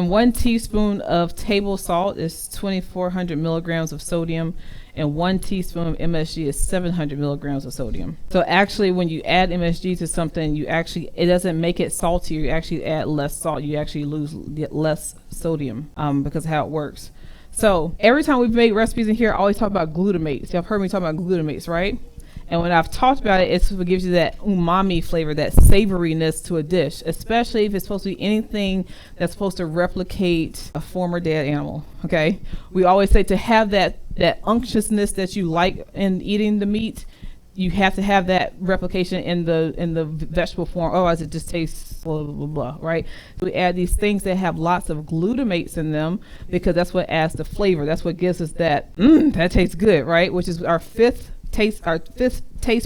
and 1 teaspoon of table salt is 2,400 milligrams of sodium, and 1 teaspoon of MSG is 700 milligrams of sodium. So actually, when you add MSG to something, it doesn't make it saltier. You actually add less salt. You actually get less sodium because of how it works. So every time we've made recipes in here, I always talk about glutamates. Y'all have heard me talk about glutamates, right? And when I've talked about it, it's what gives you that umami flavor, that savoriness to a dish, especially if it's supposed to be anything that's supposed to replicate a former dead animal, okay? We always say to have that unctuousness that you like in eating the meat, you have to have that replication in the vegetable form, otherwise it just tastes blah, blah, blah, blah, right? So we add these things that have lots of glutamates in them because that's what adds the flavor. That's what gives us that, that tastes good, right? Which is our fifth taste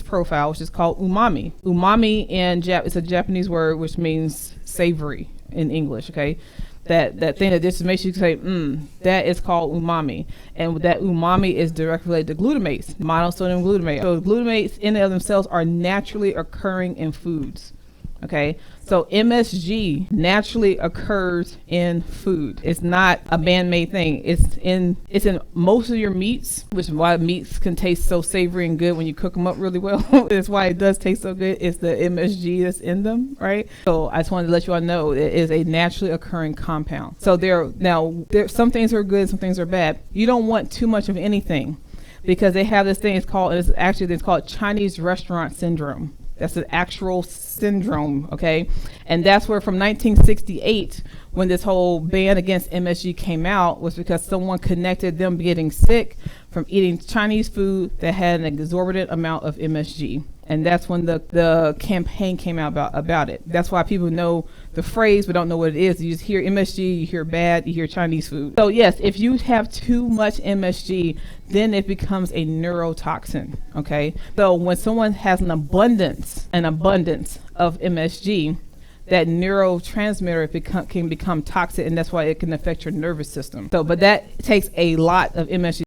profile, which is called umami. Umami it's a Japanese word which means savory in English, okay? That thing that just makes you say, that is called umami. And that umami is directly related to glutamates, monosodium glutamate. So glutamates in and of themselves are naturally occurring in foods. Okay, so MSG naturally occurs in food. It's not a man-made thing. It's in most of your meats, which is why meats can taste so savory and good when you cook them up really well. That's why it does taste so good. It's the MSG that's in them, right? So I just wanted to let you all know it is a naturally occurring compound. So there some things are good, some things are bad. You don't want too much of anything because they have this thing. It's called Chinese restaurant syndrome. That's an actual syndrome, okay? And that's where from 1968, when this whole ban against MSG came out, was because someone connected them getting sick from eating Chinese food that had an exorbitant amount of MSG. And that's when the campaign came out about it. That's why people know the phrase but don't know what it is. You just hear MSG, you hear bad, you hear Chinese food. So yes, if you have too much MSG, then it becomes a neurotoxin, okay? So when someone has an abundance of MSG, that neurotransmitter can become toxic, and that's why it can affect your nervous system. So, but that takes a lot of MSG.